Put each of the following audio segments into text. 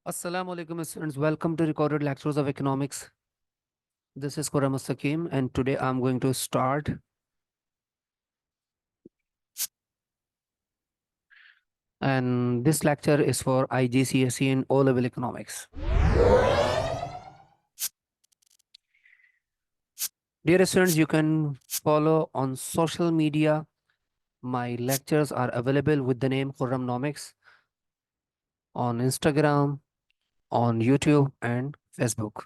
Assalamu alaikum students, welcome to recorded lectures of economics. This is Quram Sakim and today I'm going to start and this lecture is for IGCSE in O-level economics. Dear students, you can follow on social media. My lectures are available with the name Khurramnomics on Instagram, on YouTube and Facebook.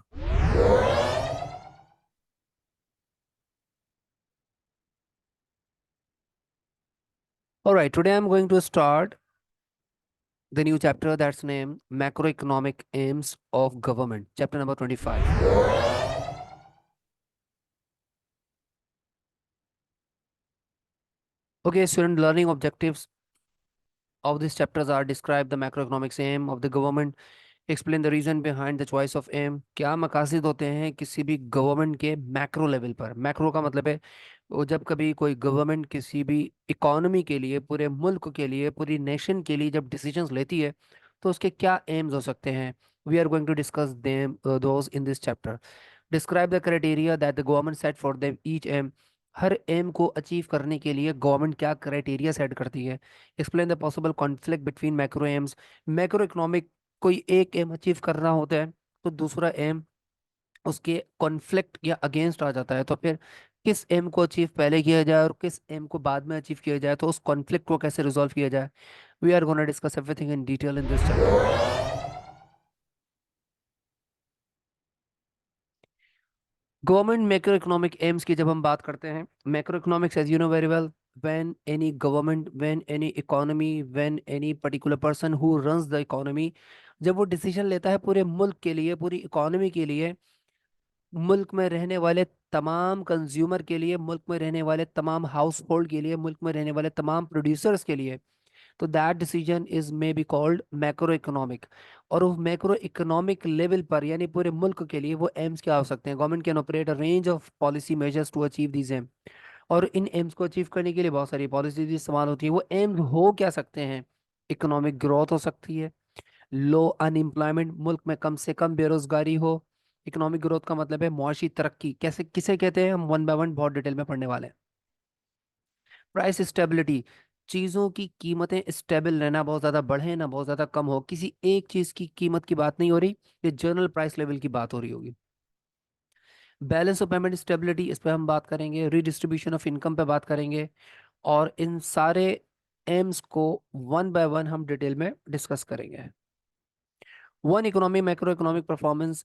Alright, today I'm going to start the new chapter that's named Macroeconomic Aims of Government, chapter number 25. Okay, student learning objectives of these chapters are describe the macroeconomics aim of the government, explain the reason behind the choice of aim। क्या मकासद होते हैं किसी भी government के macro level पर। Macro का मतलब है वो जब कभी कोई गवर्नमेंट किसी भी इकोनॉमी के लिए, पूरे मुल्क के लिए, पूरी नेशन के लिए जब डिसीजंस लेती है तो उसके क्या एम्स हो सकते हैं। We are going to discuss them those in this chapter. Describe the criteria that the government set for them each aim. हर एम को अचीव करने के लिए गवर्नमेंट क्या क्राइटेरिया सेट करती है। Explain the possible conflict between macro aims. Macro economic कोई एक एम अचीव करना होता है तो दूसरा एम उसके कॉन्फ्लिक्ट या अगेंस्ट आ जाता है, तो फिर किस एम को अचीव पहले किया जाए और किस एम को बाद में अचीव किया जाए, तो उस कॉन्फ्लिक्ट को कैसे रिजॉल्व किया जाए। We are gonna discuss everything in detail in this chapter. Government macro economic aims की जब हम बात करते हैं, macro economics as you know very well, when any government, when any economy, when any particular person who runs the economy, जब वो decision लेता है पूरे मुल्क के लिए, पूरी इकोनॉमी के लिए, मुल्क में रहने वाले तमाम कंज्यूमर के लिए, मुल्क में रहने वाले तमाम हाउस होल्ड के लिए, मुल्क में रहने वाले तमाम प्रोड्यूसर्स के लिए, तो that decision is may be called macro economic. और उस मैक्रो इकोनॉमिक लेवल पर यानी पूरे मुल्क के लिए वो एम्स क्या हो सकते हैं। Government can operate a range of policy measures to achieve these aim. और इन एम्स को अचीव करने के लिए बहुत सारी पॉलिसीज इस्तेमाल होती है। वो एम्स हो क्या सकते हैं। इकोनॉमिक ग्रोथ हो सकती है, लो अनएम्प्लॉयमेंट, मुल्क में कम से कम बेरोजगारी हो। इकोनॉमिक ग्रोथ का मतलब है मुआशी तरक्की, कैसे किसे कहते हैं हम वन बाय वन बहुत डिटेल में पढ़ने वाले हैं। प्राइस स्टेबिलिटी, चीजों की कीमतें स्टेबल रहना, बहुत ज्यादा बढ़े ना बहुत ज्यादा कम हो, किसी एक चीज की कीमत की बात नहीं हो रही, ये जनरल प्राइस लेवल की बात हो रही होगी। बैलेंस ऑफ पेमेंट स्टेबिलिटी, इस पे हम बात करेंगे। रीडिस्ट्रीब्यूशन ऑफ इनकम पे बात करेंगे। और इन सारे एम्स को वन बाय वन हम डिटेल में डिस्कस करेंगे। One economy macro economic performance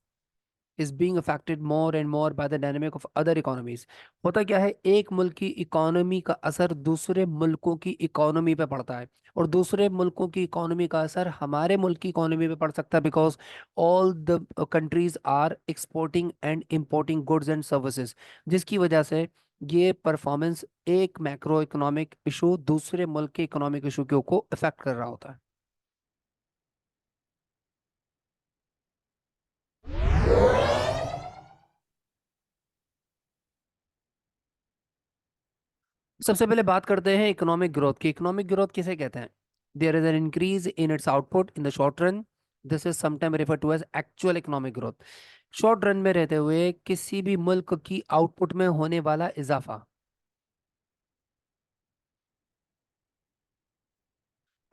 is being affected more and more by the dynamic of other economies। होता क्या है, एक मुल्क की इकोनॉमी का असर दूसरे मुल्कों की इकोनॉमी पे पड़ता है, और दूसरे मुल्कों की इकोनॉमी का असर हमारे मुल्क की इकोनॉमी पे पड़ सकता है, because all the countries are exporting and importing goods and services, जिसकी वजह से ये परफॉर्मेंस एक मैक्रो इकोनॉमिक इशू दूसरे मुल्क के इकोनॉमिक इशू को अफेक्ट कर रहा होता है। सबसे पहले बात करते हैं इकोनॉमिक ग्रोथ की। इकोनॉमिक ग्रोथ किसे कहते हैं। There is an increase in its output in the short run, this is sometime refer to as actual economic growth. Short run में रहते हुए किसी भी मुल्क की आउटपुट में होने वाला इजाफा।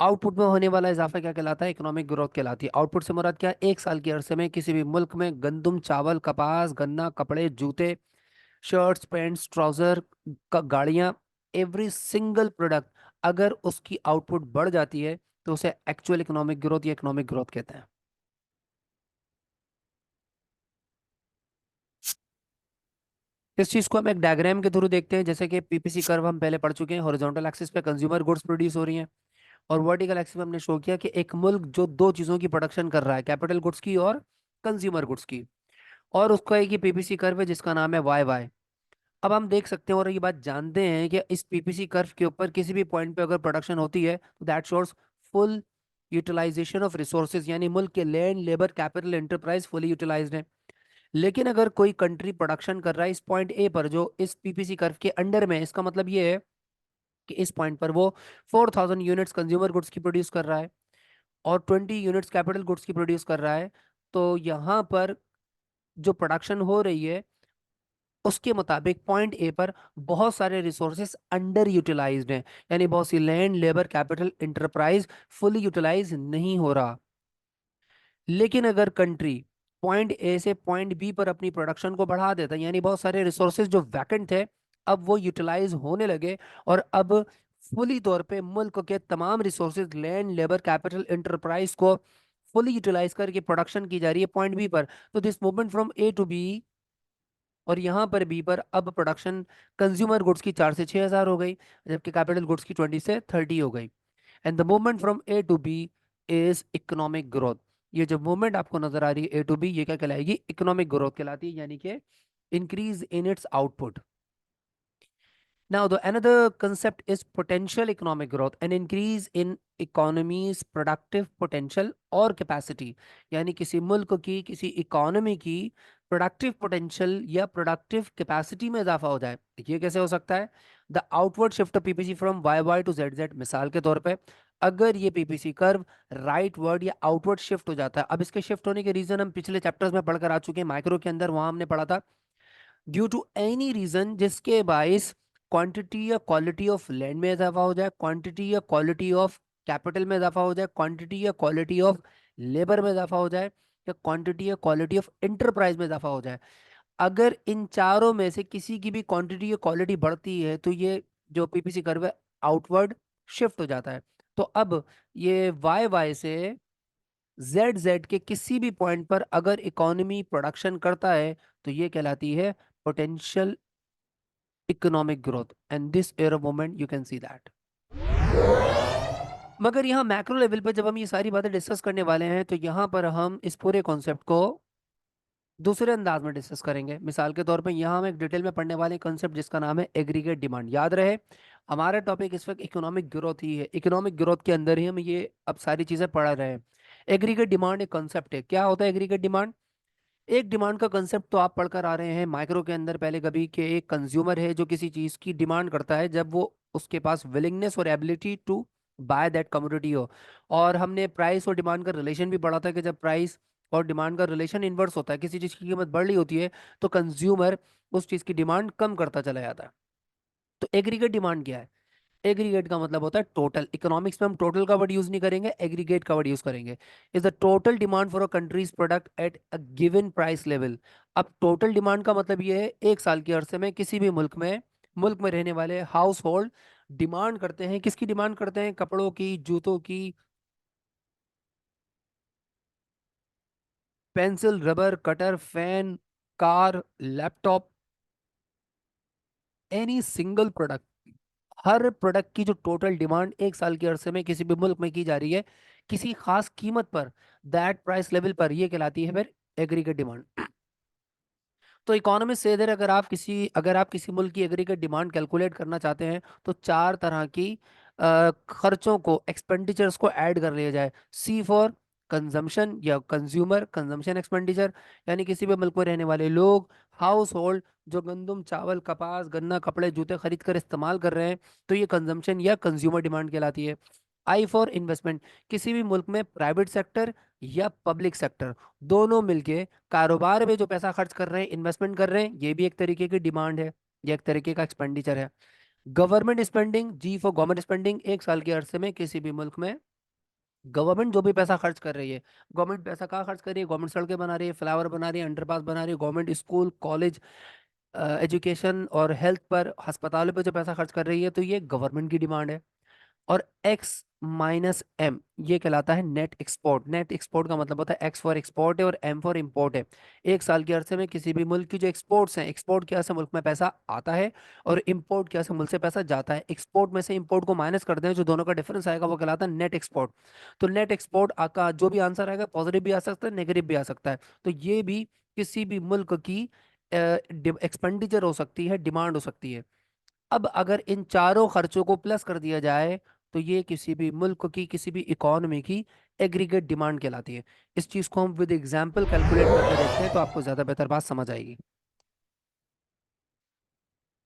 आउटपुट में होने वाला इजाफा क्या कहलाता है, इकोनॉमिक ग्रोथ कहलाती है। आउटपुट से मुराद क्या है, एक साल के अरसे में किसी भी मुल्क में गंदम, चावल, कपास, गन्ना, कपड़े, जूते, शर्ट्स, पैंट्स, ट्राउजर, गाड़ियां, एवरी सिंगल प्रोडक्ट, अगर उसकी आउटपुट बढ़ जाती है तो उसे एक्चुअल इकोनॉमिक ग्रोथ या इकोनॉमिक ग्रोथ कहते हैं। इस चीज को हम एक डायग्राम के थ्रू देखते हैं। जैसे कि पीपीसी कर्व हम पहले पढ़ चुके हैं। हॉरिजॉन्टल एक्सिस पे कंज्यूमर गुड्स प्रोड्यूस हो रही हैं, और वर्टिकल एक्सिस में हमने शो किया कि एक मुल्क जो दो चीजों की प्रोडक्शन कर रहा है, कैपिटल गुड्स की और कंज्यूमर गुड्स की, और उसका एक ही पीपीसी कर्व है जिसका नाम है वाई वाई। अब हम देख सकते हैं और ये बात जानते हैं कि इस पीपीसी कर्व के ऊपर किसी भी पॉइंट पे अगर प्रोडक्शन होती है तो दैट शोर्स फुल यूटिलाइजेशन ऑफ रिसोर्सेज, यानी मुल्क के land, labour, capital, enterprise fully utilised है। लेकिन अगर कोई कंट्री प्रोडक्शन कर रहा है इस पॉइंट ए पर जो इस पीपीसी कर्व के अंडर में है, इसका मतलब ये है कि इस पॉइंट पर वो 4000 यूनिट्स कंज्यूमर गुड्स की प्रोड्यूस कर रहा है, और 20 यूनिट्स कैपिटल गुड्स की प्रोड्यूस कर रहा है, तो यहाँ पर जो प्रोडक्शन हो रही है उसके मुताबिक पॉइंट ए पर बहुत सारे रिसोर्सेस अंडर यूटिलाइज्ड हैं, यानी बहुत सी land, labour, capital, enterprise fully utilise नहीं हो रहा। लेकिन अगर कंट्री पॉइंट ए से पॉइंट बी पर अपनी प्रोडक्शन को बढ़ा देता है, यानी बहुत सारे रिसोर्सेज जो वैकेंट थे अब वो यूटिलाइज होने लगे, और अब फुली तौर पे मुल्क के तमाम resources, land, labour, capital, enterprise को फुली यूटिलाइज करके प्रोडक्शन की जा रही है पॉइंट बी पर, तो this movement from A to B, और यहाँ पर बी पर अब प्रोडक्शन कंज्यूमर गुड्स की 4 से 6 हज़ार हो गई, जबकि कैपिटल गुड्स की 20 से 30 हो गई। And the movement from A to B is economic growth. ये जो मूवमेंट आपको नजर आ रही है ए टू बी, ये क्या कहलाएगी? इकोनॉमिक ग्रोथ कहलाती है, यानी कि increase in its output. Now, the another concept is potential economic growth, an increase in economy's productive potential और capacity, यानी किसी मुल्क की, किसी इकोनॉमी की प्रोडक्टिव पोटेंशियल या प्रोडक्टिव कैपेसिटी में इजाफा हो जाए। ये कैसे हो सकता है? The outward shift of PPC from Y Y to Z Z, मिसाल के तौर पे अगर ये पीपीसी कर्व राइट वर्ड या आउटवर्ड शिफ्ट हो जाता है। अब इसके शिफ्ट होने के रीजन हम पिछले चैप्टर्स में पढ़कर आ चुके हैं, माइक्रो के अंदर, वहां हमने पढ़ा था ड्यू टू एनी रीजन जिसके बाइस क्वांटिटी या क्वालिटी ऑफ लैंड में इजाफा हो जाए, क्वांटिटी या क्वालिटी ऑफ कैपिटल में इजाफा हो जाए, क्वांटिटी या क्वालिटी ऑफ लेबर में इजाफा हो जाए, या क्वांटिटी या क्वालिटी ऑफ इंटरप्राइज में इजाफा हो जाए। अगर इन चारों में से किसी की भी क्वांटिटी या क्वालिटी बढ़ती है तो ये जो पीपीसी कर्व है आउटवर्ड शिफ्ट हो जाता है। तो अब ये वाई वाई से जेड जेड के किसी भी पॉइंट पर अगर इकोनॉमी प्रोडक्शन करता है तो ये कहलाती है potential economic growth, and this arrow moment you can see that। मगर यहाँ मैक्रो लेवल पर जब हम ये सारी बातें डिस्कस करने वाले हैं तो यहाँ पर हम इस पूरे कॉन्सेप्ट को दूसरे अंदाज में डिस्कस करेंगे। मिसाल के तौर पे यहाँ हम एक डिटेल में पढ़ने वाले कंसेप्ट जिसका नाम है एग्रीगेट डिमांड। याद रहे हमारा टॉपिक इस वक्त इकोनॉमिक ग्रोथ ही है, इकोनॉमिक ग्रोथ के अंदर ही हम ये अब सारी चीजें पढ़ रहे हैं। एग्रीगेट डिमांड एक कंसेप्ट है। क्या होता है एग्रीगेट डिमांड? एक डिमांड का कंसेप्ट तो आप पढ़कर आ रहे हैं माइक्रो के अंदर पहले कभी, कि एक कंज्यूमर है जो किसी चीज की डिमांड करता है जब वो उसके पास विलिंगनेस और ability to buy that commodity हो। और हमने प्राइस और डिमांड का रिलेशन भी पढ़ा था कि जब प्राइस और डिमांड का रिलेशन इनवर्स होता है, किसी चीज की कीमत बढ़ रही होती है तो कंज्यूमर उस चीज की डिमांड कम करता चला जाता है। तो एग्रीगेट डिमांड क्या है? एग्रीगेट का मतलब होता है टोटल। इकोनॉमिक्स में हम टोटल का वर्ड यूज नहीं करेंगे, एग्रीगेट का वर्ड यूज करेंगे। Is the total demand for a countries product at a given price level. अब टोटल डिमांड का मतलब ये है एक साल के अरसे में किसी भी मुल्क में रहने वाले हाउस होल्ड डिमांड करते हैं। किसकी डिमांड करते हैं? कपड़ों की, जूतों की, pencil, rubber, cutter, fan, car, laptop, any single product. हर प्रोडक्ट की जो टोटल डिमांड एक साल के अरसे में किसी भी मुल्क में की जा रही है किसी खास कीमत पर, दैट प्राइस लेवल पर, ये कहलाती है फिर एग्रीगेट डिमांड। तो इकोनॉमिस्ट से इधर अगर आप किसी मुल्क की एग्रीगेट डिमांड कैलकुलेट करना चाहते हैं तो चार तरह की खर्चों को, एक्सपेंडिचर्स को ऐड कर लिया जाए। सी फॉर कंजम्पशन या कंज्यूमर कंजम्पशन एक्सपेंडिचर, यानी किसी भी मुल्क में रहने वाले लोग, हाउस होल्ड जो गंदम, चावल, कपास, गन्ना, कपड़े, जूते खरीद कर इस्तेमाल कर रहे हैं, तो ये कंजम्पशन या कंज्यूमर डिमांड कहलाती है। आई फॉर इन्वेस्टमेंट, किसी भी मुल्क में प्राइवेट सेक्टर या पब्लिक सेक्टर दोनों मिलके कारोबार में जो पैसा खर्च कर रहे हैं, इन्वेस्टमेंट कर रहे हैं, ये भी एक तरीके की डिमांड है, ये एक तरीके का एक्सपेंडिचर है। Government spending, G for government spending, एक साल के अरसे में किसी भी मुल्क में गवर्नमेंट जो भी पैसा खर्च कर रही है। गवर्नमेंट पैसा कहाँ खर्च कर रही है? गवर्नमेंट सड़कें बना रही है, फ्लाईओवर बना रही है, अंडरपास बना रही है, गवर्नमेंट स्कूल, कॉलेज, एजुकेशन और हेल्थ पर, अस्पतालों पर जो पैसा खर्च कर रही है, तो ये गवर्नमेंट की डिमांड है। और एक्स माइनस एम ये कहलाता है नेट एक्सपोर्ट। नेट एक्सपोर्ट का मतलब होता है एक्स फॉर एक्सपोर्ट है और एम फॉर इम्पोर्ट है। एक साल के अरसे में किसी भी मुल्क की जो एक्सपोर्ट्स हैं, एक्सपोर्ट क्या से मुल्क में पैसा आता है और इम्पोर्ट क्या से मुल्क से पैसा जाता है, एक्सपोर्ट में से इम्पोर्ट को माइनस कर दें, जो दोनों का डिफरेंस आएगा वो कहलाता है नेट एक्सपोर्ट। तो नेट एक्सपोर्ट का जो भी आंसर आएगा पॉजिटिव भी आ सकता है, नेगेटिव भी आ सकता है। तो ये भी किसी भी मुल्क की एक्सपेंडिचर हो सकती है, डिमांड हो सकती है। अब अगर इन चारों खर्चों को प्लस कर दिया जाए तो ये किसी भी मुल्क की, किसी भी इकोनॉमी की एग्रीगेट डिमांड कहलाती है। इस चीज को हम विद एग्जांपल कैलकुलेट करके देखते हैं तो आपको ज्यादा बेहतर बात समझ आएगी।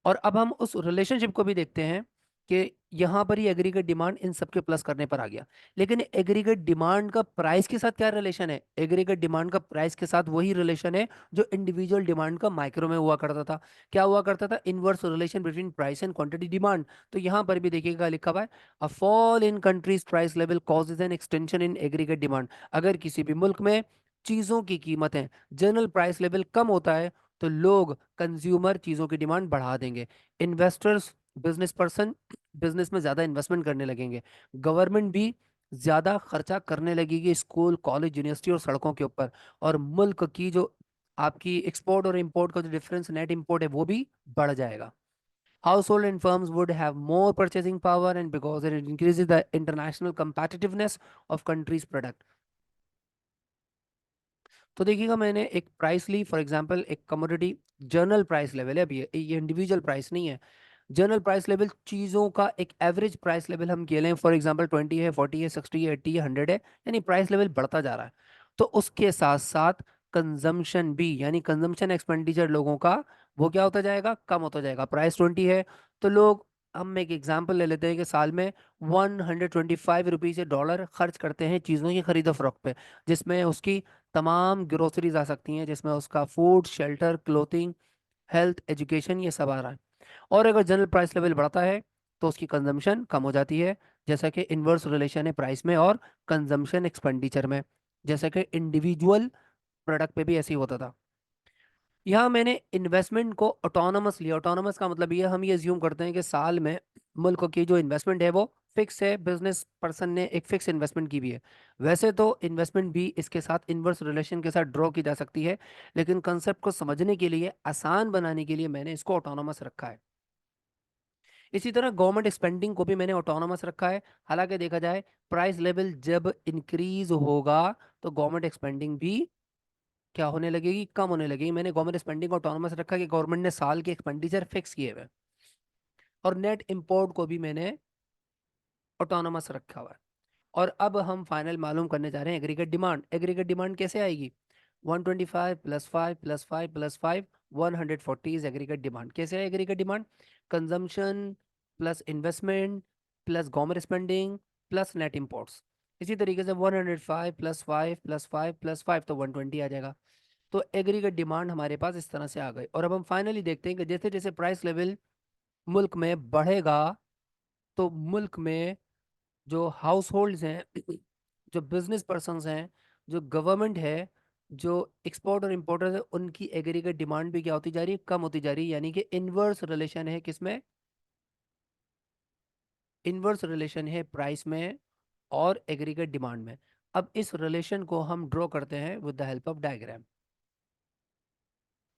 और अब हम उस रिलेशनशिप को भी देखते हैं कि यहाँ पर ही एग्रीगेट डिमांड इन सबके प्लस करने पर आ गया। लेकिन एग्रीगेट डिमांड का प्राइस के साथ क्या रिलेशन है? एग्रीगेट डिमांड का प्राइस के साथ वही रिलेशन है जो इंडिविजुअल डिमांड का माइक्रो में हुआ करता था। क्या हुआ करता था? Inverse relation between price and quantity demand. तो यहाँ पर भी देखिएगा लिखा हुआ है, a fall in country's price level causes an extension in aggregate demand. अगर किसी भी मुल्क में चीजों की कीमतें, जनरल प्राइस लेवल कम होता है, तो लोग, कंज्यूमर, चीजों की डिमांड बढ़ा देंगे। इन्वेस्टर्स, बिजनेस पर्सन बिजनेस में ज्यादा इन्वेस्टमेंट करने लगेंगे। गवर्नमेंट भी ज्यादा खर्चा करने लगेगी स्कूल, कॉलेज, यूनिवर्सिटी और सड़कों के ऊपर। और मुल्क की जो आपकी एक्सपोर्ट और इंपोर्ट का जो डिफरेंस, नेट इंपोर्ट है, वो भी बढ़ जाएगा। Household and firms would have more purchasing power, and because it increases the international competitiveness of country's product। तो देखिएगा, मैंने एक प्राइस ली, फॉर एग्जांपल एक कमोडिटी, जर्नल प्राइस लेवल है। अभी ये इंडिविजुअल प्राइस नहीं है। जनरल प्राइस लेवल चीजों का एक एवरेज प्राइस लेवल हम कह लें, फॉर एग्जांपल 20 है, 40 है, 60 है, 80 है, 100 है, यानी प्राइस लेवल बढ़ता जा रहा है। तो उसके साथ साथ कंजम्पशन भी, यानी कंजम्पशन एक्सपेंडिचर लोगों का, वो क्या होता जाएगा? कम होता जाएगा। प्राइस 20 है तो लोग, हम एक एग्जांपल ले लेते हैं कि साल में 125 रुपीज से डॉलर खर्च करते हैं चीज़ों की खरीदो फरोख्त पे, जिसमें उसकी तमाम ग्रोसरीज आ सकती हैं, जिसमें उसका food, shelter, clothing, health, education, ये सब आ रहा है। और अगर जनरल प्राइस लेवल बढ़ता है तो उसकी कंजम्पशन कम हो जाती है, जैसा कि इन्वर्स रिलेशन है प्राइस में और कंजम्पशन एक्सपेंडिचर में, जैसा कि इंडिविजुअल प्रोडक्ट पे भी ऐसे ही होता था। यहाँ मैंने इन्वेस्टमेंट को ऑटोनोमस लिया। ऑटोनोमस का मतलब ये, हम ये ज्यूम करते हैं कि साल में मुल्क की जो इन्वेस्टमेंट है वो फिक्स है, बिजनेस पर्सन ने एक फिक्स इन्वेस्टमेंट की भी है। वैसे तो इन्वेस्टमेंट भी इसके साथ इन्वर्स रिलेशन के साथ ड्रॉ की जा सकती है, लेकिन कंसेप्ट को समझने के लिए, आसान बनाने के लिए, मैंने इसको ऑटोनोमस रखा है। इसी तरह गवर्नमेंट स्पेंडिंग को भी मैंने ऑटोनोमस रखा है। हालांकि देखा जाए, प्राइस लेवल जब इंक्रीज होगा तो गवर्नमेंट स्पेंडिंग भी क्या होने लगेगी? कम होने लगेगी। मैंने गवर्नमेंट स्पेंडिंग को ऑटोनोमस रखा कि गवर्नमेंट ने साल के एक्सपेंडिचर फिक्स किए हुए हैं। और नेट इंपोर्ट को भी मैंने ऑटोनोमस रखा हुआ है। और अब हम फाइनल मालूम करने जा रहे हैं एग्रीगेट डिमांड। एग्रीगेट डिमांड कैसे आएगी? 125 plus 5 plus 5 plus 5, 140 is aggregate demand. कैसे है aggregate demand? Consumption plus investment plus government spending plus net imports. इसी तरीके से 105 प्लस 5 प्लस 5 प्लस 5, तो 120 आ जाएगा। तो एग्रीगेट डिमांड हमारे पास इस तरह से आ गई। और अब हम फाइनली देखते हैं कि जैसे जैसे प्राइस लेवल मुल्क में बढ़ेगा, तो मुल्क में जो हाउस होल्ड्स हैं, जो बिजनेस पर्सनस हैं, जो गवर्नमेंट है, जो एक्सपोर्ट और इम्पोर्टर्स है, उनकी एग्रीगेट डिमांड भी क्या होती जा रही है? कम होती जा रही है। यानी कि इनवर्स रिलेशन है किसमें? इनवर्स रिलेशन है प्राइस में और एग्रीगेट डिमांड में। अब इस रिलेशन को हम ड्रॉ करते हैं with the help of diagram.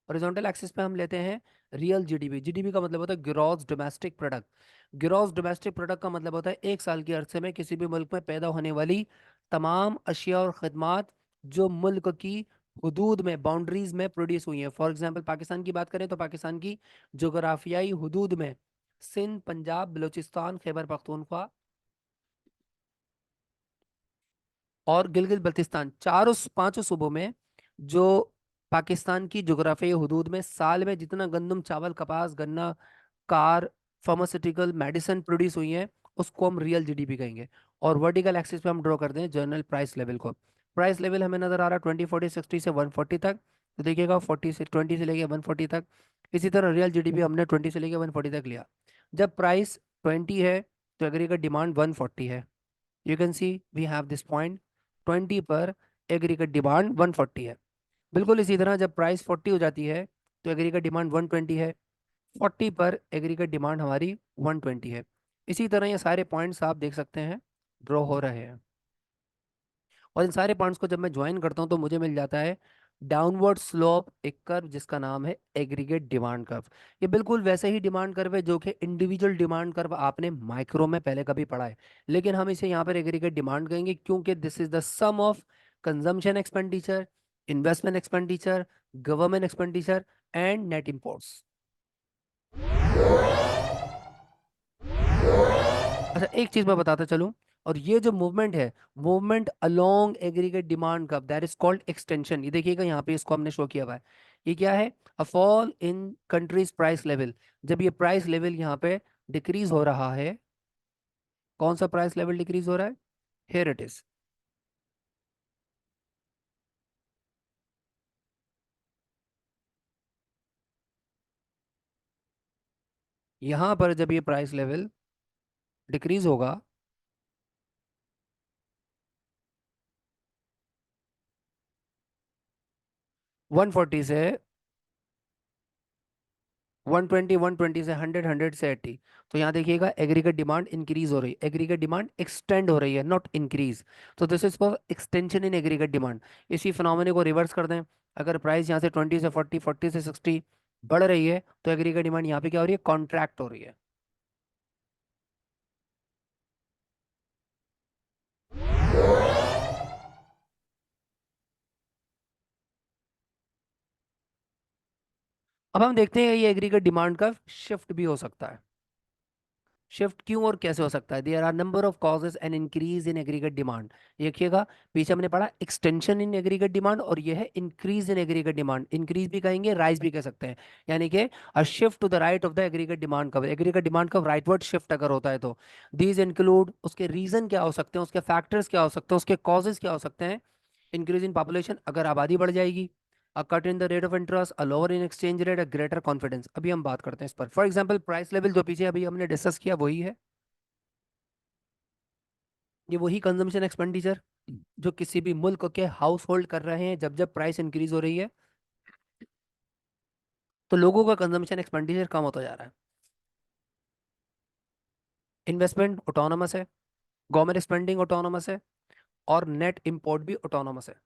Horizontal axis पे हम लेते हैं रियल जीडीपी। जीडीपी का मतलब होता है gross domestic product. Gross domestic product का मतलब होता है एक साल के अरसे में किसी भी मुल्क में पैदा होने वाली तमाम अशिया और खदमात जो मुल्क की हदूद में, बाउंड्रीज में प्रोड्यूस हुई हैं। फॉर एग्जांपल पाकिस्तान की बात करें तो पाकिस्तान की जोग्राफियाई हदूद में सिंध, पंजाब, बलूचिस्तान, खैबर पख्तूनख्वा और गिलगित बल्तिस्तान, चारों पांचों सूबों में जो पाकिस्तान की जोग्राफियाई हदूद में साल में जितना गंदम, चावल, कपास, गन्ना, कार, फार्मास्यूटिकल, मेडिसिन प्रोड्यूस हुई है, उसको हम रियल जीडीपी कहेंगे। और वर्टिकल एक्सिस पे हम ड्रॉ करते हैं जनरल प्राइस लेवल को। प्राइस लेवल हमें नजर आ रहा है 20, 40, 60 से 140 तक। तो देखिएगा 40 से 20 से लेके 140 तक। इसी तरह रियल जीडीपी हमने 20 से लेके 140 तक लिया। जब प्राइस 20 है तो एग्रीगेट डिमांड 140 है। You can see we have this point, 20 पर एग्रीगेट डिमांड 140 है। बिल्कुल इसी तरह जब प्राइस 40 हो जाती है तो एग्रीगेट डिमांड 120 है। 40 पर एग्रीगेट डिमांड हमारी 120 है। इसी तरह ये सारे पॉइंट्स आप देख सकते हैं ड्रॉ हो रहे हैं। और इन सारे पॉइंट्स को जब मैं ज्वाइन करता हूं तो मुझे मिल जाता है डाउनवर्ड स्लोप एक कर्व जिसका नाम है एग्रीगेट डिमांड कर्व। ये बिल्कुल वैसे ही डिमांड कर्व है जो कि इंडिविजुअल डिमांड कर्व आपने माइक्रो में पहले कभी पढ़ा है, लेकिन हम इसे यहाँ पर एग्रीगेट डिमांड कहेंगे क्योंकि this is the sum of consumption expenditure, investment expenditure, government expenditure and net imports. अच्छा, एक चीज मैं बताता चलूं, और ये जो मूवमेंट है, movement along aggregate demand curve, that is called extension. ये देखिएगा यहाँ पे इसको हमने शो किया हुआ है। ये क्या है? A fall in country's price level. जब ये प्राइस लेवल यहाँ पे डिक्रीज हो रहा है, कौन सा प्राइस लेवल डिक्रीज हो रहा है? Here it is. यहां पर जब ये प्राइस लेवल डिक्रीज होगा, 140 से 120, 120 से 100, 100 से 80, तो यहाँ देखिएगा एग्रीगेट डिमांड इंक्रीज हो रही है, एग्रीगेट डिमांड एक्सटेंड हो रही है, नॉट इंक्रीज। तो this is for extension in aggregate demand. इसी फिनोमेने को रिवर्स कर दें, अगर प्राइस यहाँ से 20 से 40, 40 से 60 बढ़ रही है, तो एग्रीगेट डिमांड यहाँ पे क्या हो रही है? कॉन्ट्रैक्ट हो रही है। अब हम देखते हैं ये एग्रीगेट डिमांड का शिफ्ट भी हो सकता है। शिफ्ट क्यों और कैसे हो सकता है? There are number of causes and increase in aggregate demand. देखिएगा, पीछे हमने पढ़ा एक्सटेंशन इन एग्रीगेट डिमांड, और ये है increase in aggregate demand. Increase भी कहेंगे, राइज भी कह सकते हैं, यानी कि a shift to the right of the aggregate demand curve. Aggregate demand curve rightward shift अगर होता है तो दीज इंक्लूड, उसके रीजन क्या हो सकते हैं, उसके फैक्टर्स क्या हो सकते हैं, उसके कॉजेज क्या हो सकते हैं? इंक्रीज इन पॉपुलेशन, अगर आबादी बढ़ जाएगी, अ cut in the rate of interest, a lower in exchange rate, a greater confidence. अभी हम बात करते हैं इस पर। फॉर एग्जांपल प्राइस लेवल जो पीछे अभी हमने डिस्कस किया वही है, ये वही कंजम्पशन एक्सपेंडिचर जो किसी भी मुल्क के हाउस होल्ड कर रहे हैं। जब जब प्राइस इंक्रीज हो रही है, तो लोगों का कंजम्पशन एक्सपेंडिचर कम होता जा रहा है। इन्वेस्टमेंट ऑटोनोमस है, गवर्नमेंट स्पेंडिंग ऑटोनोमस है, और नेट इंपोर्ट भी ऑटोनोमस है।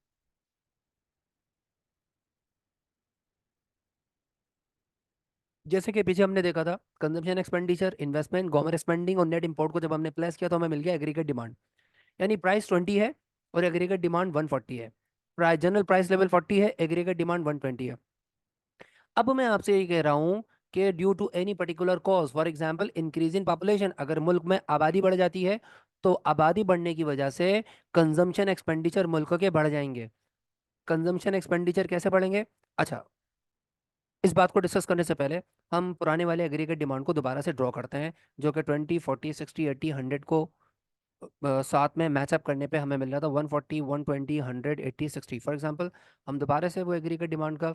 जैसे कि पीछे हमने देखा था, consumption expenditure, investment, government spending और नेट इंपोर्ट को जब हमने प्लेस किया तो हमें मिल गया एग्रीगेट डिमांड। यानी प्राइस 20 है और एग्रीगेट डिमांड 140 है। प्राइस जनरल प्राइस लेवल 40 है, एग्रीगेट डिमांड 120 है। अब मैं आपसे ये कह रहा हूं कि due to any particular cause, for example increase in population, अगर मुल्क में आबादी बढ़ जाती है, तो आबादी बढ़ने की वजह से कंजम्पशन एक्सपेंडिचर मुल्क के बढ़ जाएंगे। कंजम्पशन एक्सपेंडिचर कैसे बढ़ेंगे? अच्छा, इस बात को डिस्कस करने से पहले हम पुराने वाले एग्रीगेट डिमांड को दोबारा से ड्रॉ करते हैं, जो कि 20, 40, 60, 80, 100 को साथ में मैचअप करने पे हमें मिल रहा था 140, 120, 100, 80, 60। फॉर एग्जांपल हम दोबारा से वो एग्रीगेट डिमांड का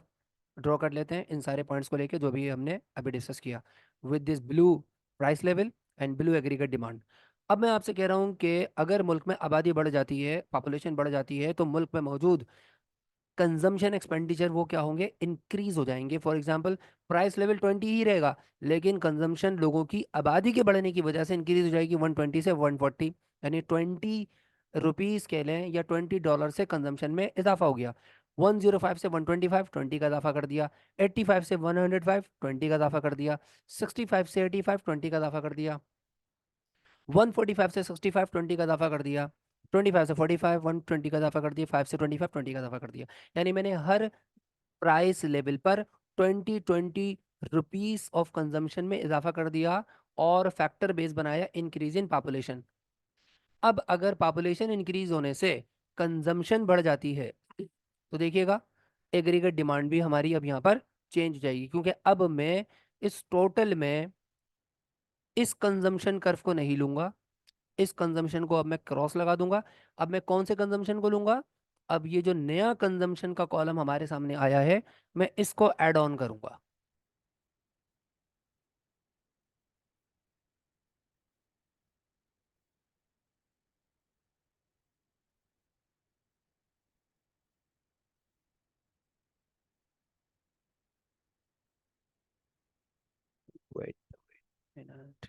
ड्रॉ कर लेते हैं इन सारे पॉइंट्स को लेके जो भी हमने अभी डिस्कस किया, with this blue price level and blue aggregate demand. अब मैं आपसे कह रहा हूँ कि अगर मुल्क में आबादी बढ़ जाती है, पॉपुलेशन बढ़ जाती है, तो मुल्क में मौजूद कंजम्पशन एक्सपेंडिचर वो क्या होंगे? इंक्रीज हो जाएंगे। फॉर एग्जांपल प्राइस लेवल 20 ही रहेगा, लेकिन कंजम्पशन लोगों की आबादी के बढ़ने की वजह से इंक्रीज हो जाएगी 120 से 140, यानी 20 रुपीज कह लें या $20 से कंजम्पशन में इजाफा हो गया। 105 से 125, 20 का इजाफा कर दिया। 85 से 105, 20 का इजाफा कर दिया। 65 से 85, 20 का इजाफा कर दिया। 145 से 65, 20 का इजाफा कर दिया। 25 से 45, 120 का इजाफा कर दिया। 5 से 25, 20 का इजाफा कर दिया। यानी मैंने हर प्राइस लेवल पर 20 रुपीज ऑफ कंजम्पशन में इजाफा कर दिया, और फैक्टर बेस बनाया इंक्रीज इन पॉपुलेशन। अब अगर पॉपुलेशन इंक्रीज होने से कंजम्पशन बढ़ जाती है, तो देखिएगा एग्रीगेट डिमांड भी हमारी अब यहाँ पर चेंज हो जाएगी, क्योंकि अब मैं इस टोटल में इस कंजम्पशन कर्व को नहीं लूंगा, इस कंजम्पशन को अब मैं क्रॉस लगा दूंगा। अब मैं कौन से कंजम्पशन को लूंगा? अब ये जो नया कंजम्पशन का कॉलम हमारे सामने आया है, मैं इसको ऐड ऑन करूंगा। Wait minute.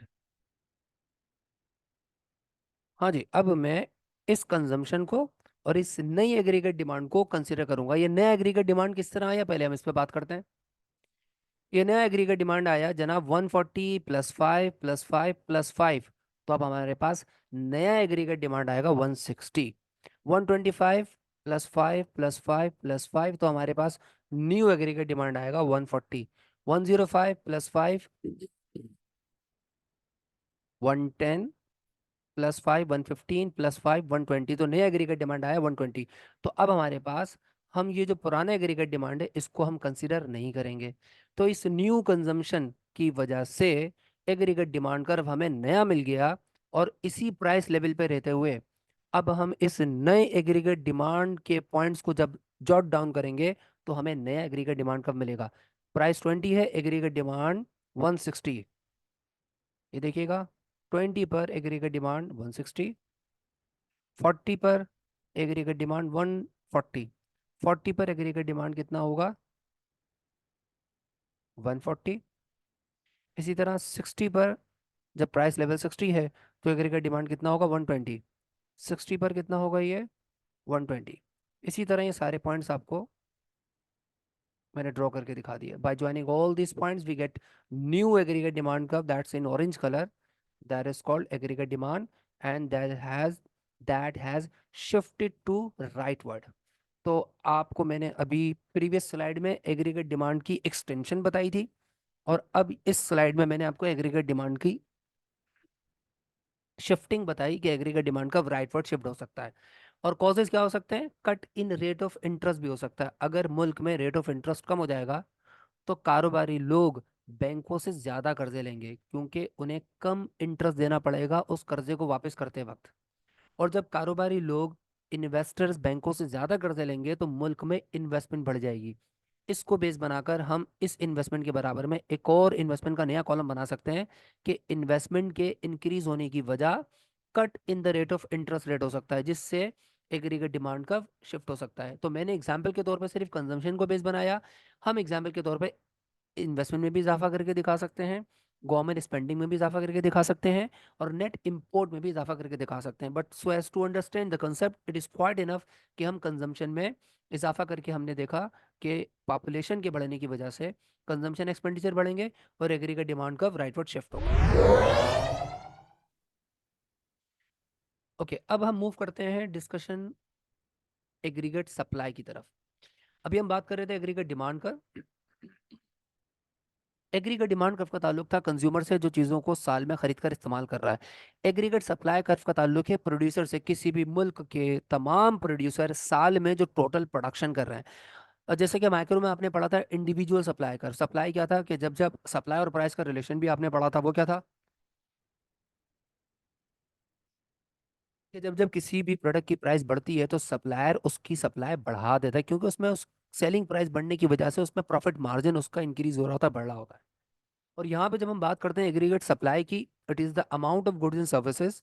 हाँ जी, अब मैं इस कंजम्पशन को और इस नई एग्रीगेट डिमांड को कंसीडर करूंगा। ये नया एग्रीगेट डिमांड किस तरह आया, पहले हम इस पे बात करते हैं। ये नया एग्रीगेट डिमांड आया जनाब 140 प्लस 5 प्लस 5 प्लस 5, तो अब हमारे पास नया एग्रीगेट डिमांड आएगा 160। 125 प्लस 5 प्लस 5 प्लस 5, तो हमारे पास न्यू एग्रीगेट डिमांड आएगा 140। 105 प्लस 5 110 प्लस 5 115 प्लस 5 120, तो नया एग्रीगेट डिमांड आया 120। तो अब हमारे पास, हम ये जो पुराना एग्रीगेट डिमांड है इसको हम कंसीडर नहीं करेंगे। तो इस न्यू कंजम्पशन की वजह से एग्रीगेट डिमांड कर्व हमें नया मिल गया, और इसी प्राइस लेवल पे रहते हुए अब हम इस नए एग्रीगेट डिमांड के पॉइंट्स को जब जॉट डाउन करेंगे तो हमें नया एग्रीगेट डिमांड कब मिलेगा? प्राइस 20 है, एग्रीगेट डिमांड 160। ये देखिएगा, 20 पर एग्रीगेट डिमांड 160, 40 पर एग्रीगेट डिमांड 140, 40 पर एग्रीगेट डिमांड कितना होगा? 140। इसी तरह 60 पर, जब प्राइस लेवल 60 है तो एग्रीगेट डिमांड कितना होगा? 120। 60 पर कितना होगा ये? 120। इसी तरह ये सारे पॉइंट्स आपको मैंने ड्रॉ करके दिखा दिया। By joining all these points we get new aggregate demand curve that's in orange colour, that is called aggregate demand, and that has shifted to rightward. तो आपको मैंने अभी प्रीवियस स्लाइड में एग्रीगेट डिमांड की extension बताई थी, और अब इस स्लाइड में मैंने आपको एग्रीगेट डिमांड की शिफ्टिंग बताई कि एग्रीगेट डिमांड का राइटवर्ड शिफ्ट हो सकता है। और कॉजेज क्या हो सकते हैं? Cut in rate of interest भी हो सकता है। अगर मुल्क में रेट ऑफ इंटरेस्ट कम हो जाएगा तो कारोबारी लोग बैंकों से ज्यादा कर्जे लेंगे, क्योंकि उन्हें कम इंटरेस्ट देना पड़ेगा उस कर्जे को वापस करते वक्त। और जब कारोबारी लोग, इन्वेस्टर्स बैंकों से ज्यादा कर्जे लेंगे तो मुल्क में इन्वेस्टमेंट बढ़ जाएगी। इसको बेस बनाकर हम इस इन्वेस्टमेंट के बराबर में एक और इन्वेस्टमेंट का नया कॉलम बना सकते हैं कि इन्वेस्टमेंट के इंक्रीज होने की वजह cut in the rate of interest rate हो सकता है, जिससे एग्रीगेट डिमांड का शिफ्ट हो सकता है। तो मैंने एग्जाम्पल के तौर पर सिर्फ कंजम्पशन को बेस बनाया। हम एग्जाम्पल के तौर पर इन्वेस्टमेंट में भी इजाफा करके दिखा सकते हैं, गवर्नमेंट स्पेंडिंग में भी इजाफा करके दिखा सकते हैं, और नेट इंपोर्ट में भी इजाफा करके दिखा सकते हैं। But so as to understand the concept it is quite enough कि हम कंजम्पशन में इजाफा करके हमने देखा कि पॉपुलेशन के बढ़ने की वजह से कंजम्पशन एक्सपेंडिचर बढ़ेंगे और एग्रीगेट डिमांड का राइटवर्ड शिफ्ट होगा। ओके, अब हम मूव करते हैं डिस्कशन एग्रीगेट सप्लाई की तरफ। अभी हम बात कर रहे थे एग्रीगेट डिमांड का। एग्रीगेट डिमांड कर्व का ताल्लुक था कंज्यूमर से जो चीज़ों को साल में खरीद कर इस्तेमाल कर रहा है। एग्रीगेट सप्लाई कर्व का ताल्लुक है प्रोड्यूसर से, किसी भी मुल्क के तमाम प्रोड्यूसर साल में जो टोटल प्रोडक्शन कर रहे हैं। जैसे कि माइक्रो में आपने पढ़ा था इंडिविजुअल सप्लाई कर्व। सप्लाई क्या था? कि जब जब सप्लाई और प्राइस का रिलेशन भी आपने पढ़ा था, वो क्या था? कि जब जब किसी भी प्रोडक्ट की प्राइस बढ़ती है तो सप्लायर उसकी सप्लाई बढ़ा देता है, क्योंकि उसमें उस सेलिंग प्राइस बढ़ने की वजह से उसमें प्रॉफिट मार्जिन उसका इंक्रीज हो रहा होता है, बढ़ रहा होता है। और यहाँ पे जब हम बात करते हैं एग्रीगेट सप्लाई की, it is the amount of goods and services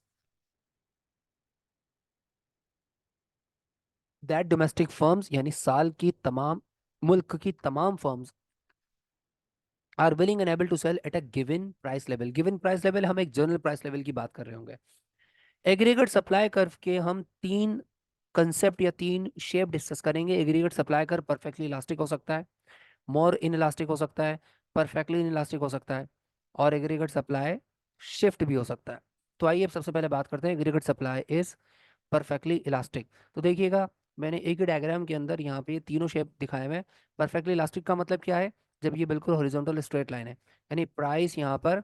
that domestic firms, यानी साल की तमाम, मुल्क की तमाम firms are willing and able to sell at a given price level. Given price level, हम एक जनरल प्राइस लेवल की बात कर रहे होंगे। एग्रीगेट सप्लाई कर्व के हम तीन कंसेप्ट या तीन शेप डिस्कस करेंगे। Aggregate supply curve perfectly elastic हो सकता है, मोर इन इलास्टिक हो सकता है, परफेक्टली इन इलास्टिक हो सकता है, और एग्रीगेट सप्लाई शिफ्ट भी हो सकता है। तो आइए अब सबसे पहले बात करते हैं aggregate supply is perfectly elastic. तो देखिएगा, मैंने एक ही डायग्राम के अंदर यहाँ पे ये तीनों शेप दिखाए हुए हैं। परफेक्टली इलास्टिक का मतलब क्या है? जब ये बिल्कुल हॉरिजॉन्टल स्ट्रेट लाइन है, यानी प्राइस यहाँ पर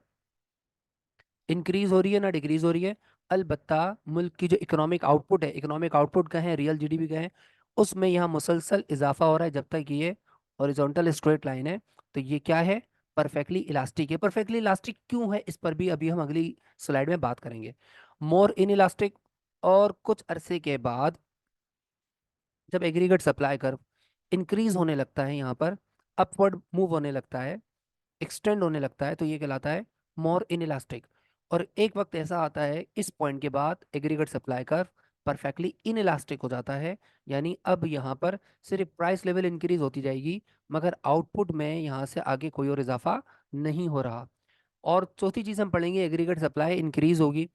इंक्रीज हो रही है ना डिक्रीज हो रही है। अलबत्ता मुल्क की जो इकोनॉमिक आउटपुट है, इकोनॉमिक आउटपुट का है, रियल जीडीपी का है, उसमें यहाँ मुसलसल इजाफा हो रहा है जब तक ये हॉरिजॉन्टल स्ट्रेट लाइन है। तो ये क्या है? परफेक्टली इलास्टिक है। परफेक्टली इलास्टिक क्यों है, इस पर भी अभी हम अगली स्लाइड में बात करेंगे। मोर इन इलास्टिक, और कुछ अरसे के बाद जब एग्रीगेट सप्लाई कर्व इंक्रीज होने लगता है, यहाँ पर अपवर्ड मूव होने लगता है, एक्सटेंड होने लगता है, तो ये कहलाता है मोर इन इलास्टिक। और एक वक्त ऐसा आता है इस पॉइंट के बाद aggregate supply curve perfectly in elastic हो जाता है, यानी अब यहाँ पर सिर्फ प्राइस लेवल इंक्रीज होती जाएगी, मगर आउटपुट में यहाँ से आगे कोई और इजाफा नहीं हो रहा। और चौथी चीज हम पढ़ेंगे, एग्रीगेट सप्लाई इंक्रीज होगी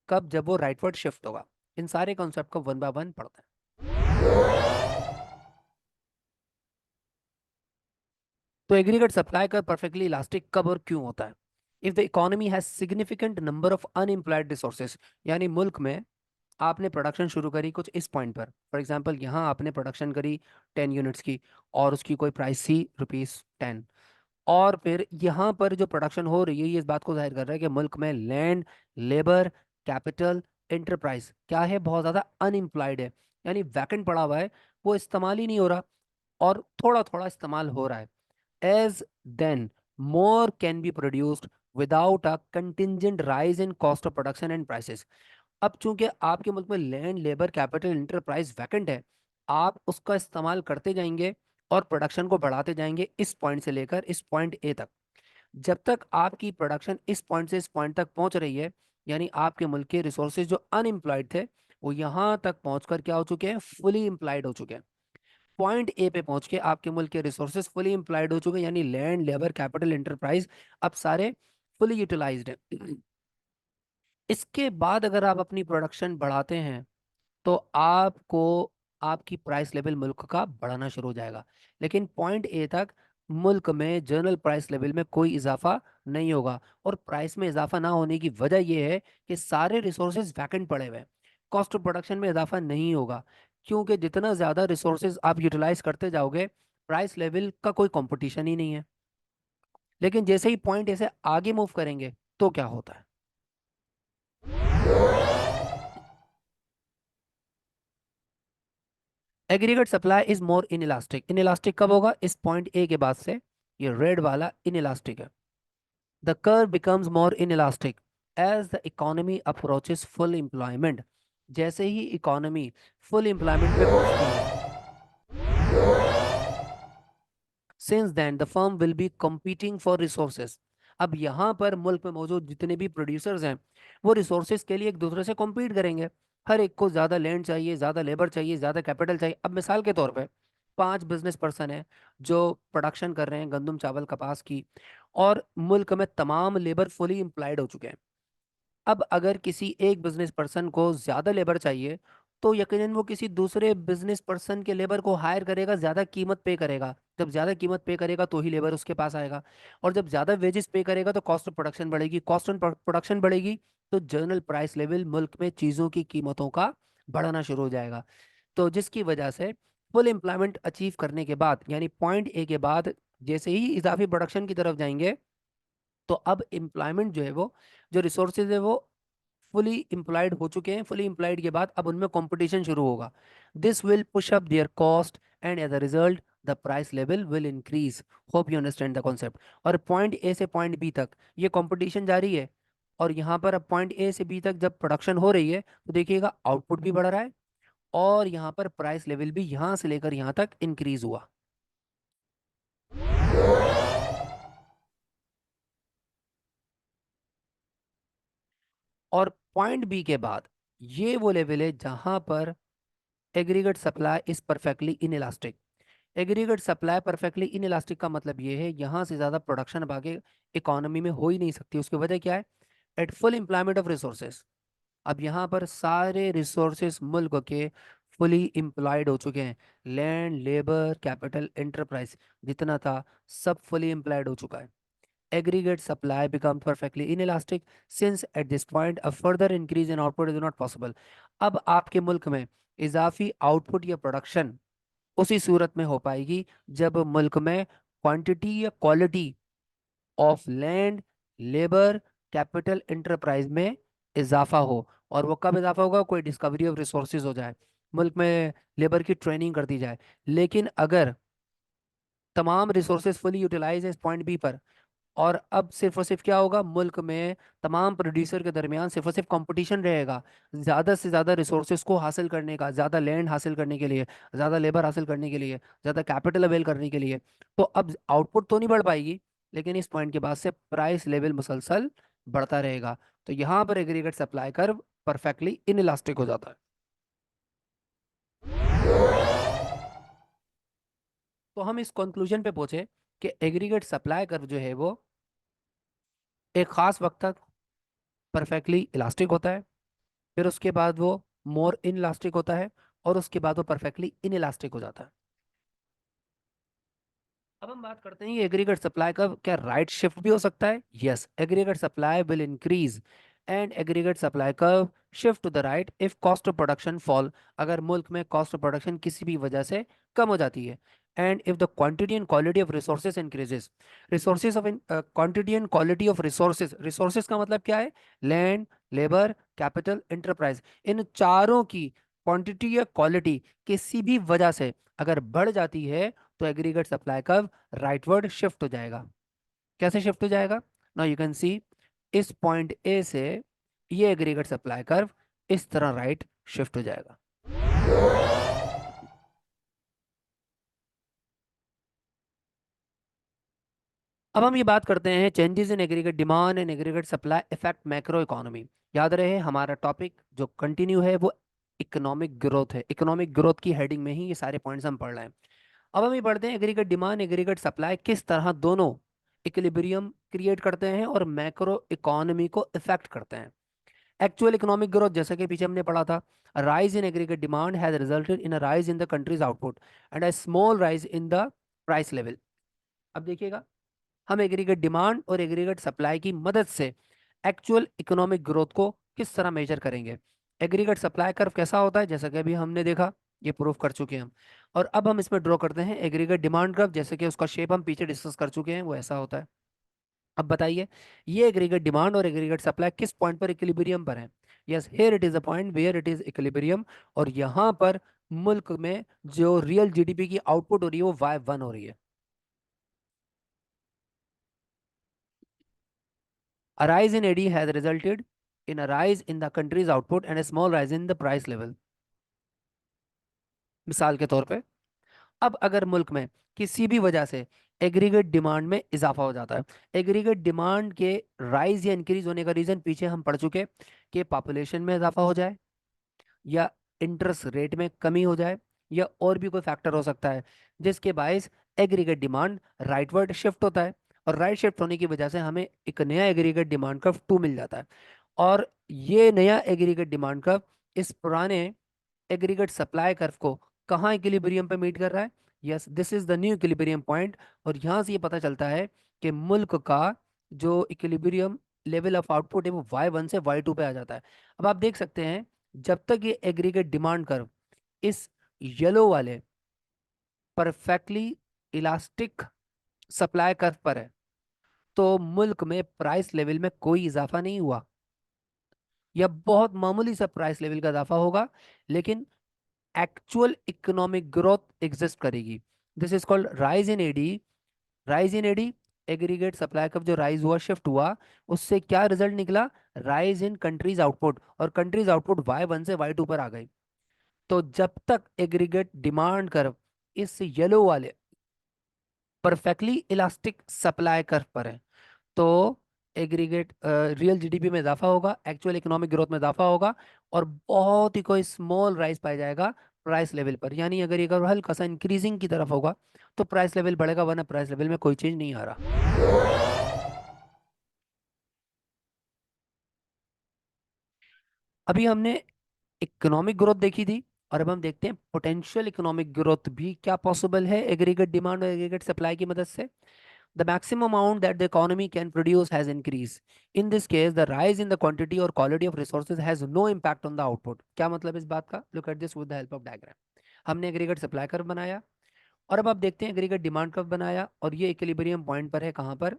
कब? जब वो राइटवर्ड शिफ्ट होगा। इन सारे कॉन्सेप्ट को वन बाय वन पढ़ते हैं। तो एग्रीगेट सप्लाई का परफेक्टली इलास्टिक कब और क्यों होता है? If the economy has significant number of unemployed resources, यानी मुल्क में आपने प्रोडक्शन शुरू करी कुछ इस पॉइंट पर, फॉर एग्जांपल यहाँ आपने प्रोडक्शन करी 10 यूनिट्स की, और उसकी कोई प्राइस थी ₹10, और फिर यहाँ पर जो प्रोडक्शन हो रही है ये इस बात को जाहिर कर रहा है कि मुल्क में लैंड, लेबर, कैपिटल, एंटरप्राइज क्या है? बहुत ज़्यादा अनएम्प्लॉयड है, यानी वैकेंट पड़ा हुआ है, वो इस्तेमाल ही नहीं हो रहा, और थोड़ा थोड़ा इस्तेमाल हो रहा है। As then more can be produced without a contingent rise in cost of production and prices. अब चूंकि आपके मुल्क में land, labour, capital, enterprise vacant है, आप उसका इस्तेमाल करते जाएंगे और प्रोडक्शन को बढ़ाते जाएंगे इस पॉइंट से लेकर इस पॉइंट ए तक। जब तक आपकी प्रोडक्शन इस पॉइंट से इस पॉइंट तक पहुंच रही है, यानी आपके मुल्क के रिसोर्सेज जो अनएम्प्लॉयड थे वो यहां तक पहुंचकर क्या हो चुके हैं, फुली एम्प्लॉयड हो चुके हैं। पॉइंट ए पे पहुंच के आपके मुल्क के रिसोर्सेज फुली एम्प्लॉयड हो चुके हैं, यानी लैंड, लेबर, कैपिटल, इंटरप्राइज अब सारे फुली यूटिलाइज्ड हैं। इसके बाद अगर आप अपनी प्रोडक्शन बढ़ाते हैं तो आपको आपकी प्राइस लेवल मुल्क का बढ़ाना शुरू हो जाएगा। लेकिन पॉइंट ए तक मुल्क में जनरल प्राइस लेवल में कोई इजाफा नहीं होगा। और प्राइस में इजाफा ना होने की वजह यह है कि सारे रिसोर्सेज वैकेंट पड़े हुए हैं। कॉस्ट ऑफ प्रोडक्शन में इजाफा नहीं होगा, क्योंकि जितना ज्यादा रिसोर्सेज आप यूटिलाइज करते जाओगे, प्राइस लेवल का कोई कंपटीशन ही नहीं है। लेकिन जैसे ही पॉइंट ए से आगे मूव करेंगे तो क्या होता है, aggregate supply is more in elastic. In elastic कब होगा, इस पॉइंट ए के बाद से। ये रेड वाला इन इलास्टिक है। The curve becomes more inelastic as the economy approaches full employment. जैसे ही इकोनॉमी फुल एम्प्लॉयमेंट पे पहुंचती है, since then the firm will be competing for resources. अब यहाँ पर मुल्क में मौजूद जितने भी प्रोड्यूसर्स हैं वो रिसोर्सेज के लिए एक दूसरे से कॉम्पीट करेंगे। हर एक को ज्यादा लैंड चाहिए, ज्यादा लेबर चाहिए, ज्यादा कैपिटल चाहिए। अब मिसाल के तौर पे 5 बिजनेस पर्सन हैं जो प्रोडक्शन कर रहे हैं गंदम, चावल, कपास की, और मुल्क में तमाम लेबर फुली एम्प्लॉयड हो चुके हैं। अब अगर किसी एक बिजनेस पर्सन को ज्यादा लेबर चाहिए तो यकीनन वो किसी दूसरे बिजनेस पर्सन के लेबर को हायर करेगा, ज्यादा कीमत पे करेगा। जब ज्यादा कीमत पे करेगा तो ही लेबर उसके पास आएगा, और जब ज्यादा वेजेस पे करेगा तो कॉस्ट ऑफ प्रोडक्शन बढ़ेगी। कॉस्ट ऑफ प्रोडक्शन बढ़ेगी तो जनरल प्राइस लेवल मुल्क में चीजों की कीमतों का बढ़ना शुरू हो जाएगा। तो जिसकी वजह से फुल एम्प्लॉयमेंट अचीव करने के बाद, यानी पॉइंट ए के बाद जैसे ही इजाफी प्रोडक्शन की तरफ जाएंगे, तो अब एम्प्लॉयमेंट जो है वो, जो रिसोर्सेज है वो फुली एम्प्लॉयड हो चुके हैं। फुली एम्प्लॉयड के बाद अब उनमें कंपटीशन शुरू होगा। This will push up their cost and as a result the price level will increase. Hope you understand the concept. और पॉइंट ए से पॉइंट बी तक ये कंपटीशन जारी है। और यहाँ पर अब पॉइंट ए से बी तक जब प्रोडक्शन हो रही है तो देखिएगा आउटपुट भी बढ़ रहा है, और यहाँ पर प्राइस लेवल भी यहाँ से लेकर यहाँ तक इंक्रीज हुआ। और पॉइंट बी के बाद ये वो लेवल है जहां पर aggregate supply is perfectly inelastic. Aggregate supply perfectly inelastic का मतलब ये है यहाँ से ज्यादा प्रोडक्शन अब आगे इकोनॉमी में हो ही नहीं सकती। उसकी वजह क्या है, at full employment of resources. अब यहाँ पर सारे रिसोर्सेज मुल्क के फुली एम्प्लॉयड हो चुके हैं। लैंड, लेबर, कैपिटल, एंटरप्राइज जितना था सब फुली एम्प्लॉयड हो चुका है। aggregate supply becomes perfectly inelastic since at this point a further increase in output is not possible। अब आपके मुल्क में इजाफी आउटपुट या प्रोडक्शन उसी सूरत में हो पाएगी जब मुल्क में क्वांटिटी या quality of land, labour, capital, enterprise में इजाफा हो। और वो कब इजाफा होगा, कोई डिस्कवरी ऑफ रिसोर्सेज हो जाए, मुल्क में लेबर की ट्रेनिंग कर दी जाए। लेकिन अगर तमाम रिसोर्सेज फुली यूटिलाइज है इस पॉइंट बी पर, और अब सिर्फ और सिर्फ क्या होगा, मुल्क में तमाम प्रोड्यूसर के दरमियान सिर्फ और सिर्फ कंपटीशन रहेगा ज्यादा से ज्यादा रिसोर्सेज को हासिल करने का, ज्यादा लैंड हासिल करने के लिए, ज्यादा लेबर हासिल करने के लिए, ज्यादा कैपिटल अवेल करने के लिए। तो अब आउटपुट तो नहीं बढ़ पाएगी, लेकिन इस पॉइंट के बाद से प्राइस लेवल मुसलसल बढ़ता रहेगा। तो यहाँ पर aggregate supply curve perfectly inelastic हो जाता है। तो हम इस कंक्लूजन पे पहुंचे कि एग्रीगेट सप्लाई कर्व जो है वो एक खास वक्त तक परफेक्टली इलास्टिक होता है, फिर उसके बाद वो मोर इन इलास्टिक होता है, और उसके बाद वो परफेक्टली इन इलास्टिक हो जाता है। अब हम बात करते हैं ये एग्रीगेट सप्लाई का क्या राइट शिफ्ट भी हो सकता है। Yes, aggregate supply will increase and aggregate supply curve shift to the right if cost of production fall. अगर मुल्क में कॉस्ट ऑफ प्रोडक्शन किसी भी वजह से कम हो जाती है, and if the quantity and quality of resources increases. Resources of quantity and quality of resources, resources का मतलब क्या है, लैंड, लेबर, कैपिटल, एंटरप्राइज, इन चारों की क्वांटिटी या क्वालिटी किसी भी वजह से अगर बढ़ जाती है तो aggregate supply curve rightward shift हो जाएगा। कैसे शिफ्ट हो जाएगा, नाउ यू कैन सी इस पॉइंट ए से ये एग्रीगेट सप्लाई कर्व इस तरह राइट शिफ्ट हो जाएगा। अब हम ये बात करते हैं changes in aggregate demand and aggregate supply effect macro economy. याद रहे हमारा टॉपिक जो कंटिन्यू है वो इकोनॉमिक ग्रोथ है। इकोनॉमिक ग्रोथ की हेडिंग में ही ये सारे पॉइंट्स हम पढ़ रहे हैं। अब हम ये पढ़ते हैं एग्रीगेट डिमांड एग्रीगेट सप्लाई किस तरह दोनों इक्विलिब्रियम क्रिएट करते हैं और मैक्रो इकोनॉमी को इफेक्ट करते हैं। एक्चुअल इकोनॉमिक ग्रोथ जैसा कि पीछे हमने पढ़ा था, rise in aggregate demand has resulted in a rise in the country's output and a small rise in the price level. अब देखिएगा हम एग्रीगेट डिमांड और एग्रीगेट सप्लाई की मदद से एक्चुअल इकोनॉमिक ग्रोथ को किस तरह मेजर करेंगे। एग्रीगेट सप्लाई कर्व कैसा होता है जैसा कि अभी हमने देखा, ये प्रूफ कर चुके हैं हम। और अब हम इसमें ड्रॉ करते हैं एग्रीगेट डिमांड कर्व, जैसे कि उसका शेप हम पीछे डिस्कस कर चुके हैं, वो ऐसा होता है। अब बताइए ये एग्रीगेट डिमांड और एग्रीगेट सप्लाई किस पॉइंट पर इक्विलिब्रियम पर है। Yes, here it is a point where it is equilibrium. और यहाँ पर मुल्क में जो रियल जीडीपी की आउटपुट हो रही है वो Y1 हो रही है। A rise in AD has resulted in a rise in the country's output and a small rise in the price level। मिसाल के तौर पे अब अगर मुल्क में किसी भी वजह से एग्रीगेट डिमांड में इजाफा हो जाता है, एग्रीगेट डिमांड के राइज या इंक्रीज होने का रीजन पीछे हम पढ़ चुके कि पॉपुलेशन में इजाफा हो जाए या इंटरेस्ट रेट में कमी हो जाए या और भी कोई फैक्टर हो सकता है जिसके बायस एग्रीगेट डिमांड राइटवर्ड शिफ्ट होता है। और राइट शिफ्ट होने की वजह से हमें एक नया एग्रीगेट डिमांड कर्व 2 मिल जाता है। और ये नया एग्रीगेट डिमांड कर्व इस पुराने एग्रीगेट सप्लाई कर्व को कहाँ इक्विलिब्रियम पे मीट कर रहा है। Yes, this is the new equilibrium point. और यहाँ से ये पता चलता है कि मुल्क का जो इक्विलिब्रियम लेवल ऑफ आउटपुट है वो Y1 से Y2 पे आ जाता है। अब आप देख सकते हैं जब तक ये एग्रीगेट डिमांड कर्व इस येलो वाले परफेक्टली इलास्टिक सप्लाई कर्व पर है तो मुल्क में प्राइस लेवल में कोई इजाफा नहीं हुआ या बहुत मामूली सा प्राइस लेवल का इजाफा होगा, लेकिन एक्चुअल इकोनॉमिक ग्रोथ एग्जिस्ट करेगी। This is called rise in AD. Rise in AD aggregate supply का जो राइज हुआ शिफ्ट हुआ उससे क्या रिजल्ट निकला, राइज इन कंट्रीज आउटपुट। और कंट्रीज आउटपुट Y1 से Y2 पर आ गई। तो जब तक एग्रीगेट डिमांड कर्व इस येलो वाले परफेक्टली इलास्टिक सप्लाई कर्व पर है तो एग्रीगेट रियल जीडीपी में इजाफा होगा, एक्चुअल इकोनॉमिक ग्रोथ में इजाफा होगा और बहुत ही कोई स्मॉल राइज पाया जाएगा प्राइस लेवल पर। यानी अगर ये कर्व हल्का सा इंक्रीजिंग की तरफ होगा तो प्राइस लेवल बढ़ेगा, वरना प्राइस लेवल में कोई चेंज नहीं आ रहा। अभी हमने इकोनॉमिक ग्रोथ देखी थी और अब हम देखते हैं पोटेंशियल इकोनॉमिक ग्रोथ भी क्या पॉसिबल है एग्रीगेट डिमांड और एग्रीगेट सप्लाई की मदद से। The maximum amount that the economy can produce has increased. In this case, the rise in the quantity or quality of resources has no impact on the output. क्या मतलब इस बात का? Look at this with the help of diagram. हमने aggregate supply curve बनाया और अब आप देखते हैं एग्रीगेट डिमांड कर्व बनाया और ये इक्विलिब्रियम पॉइंट पर है कहाँ पर,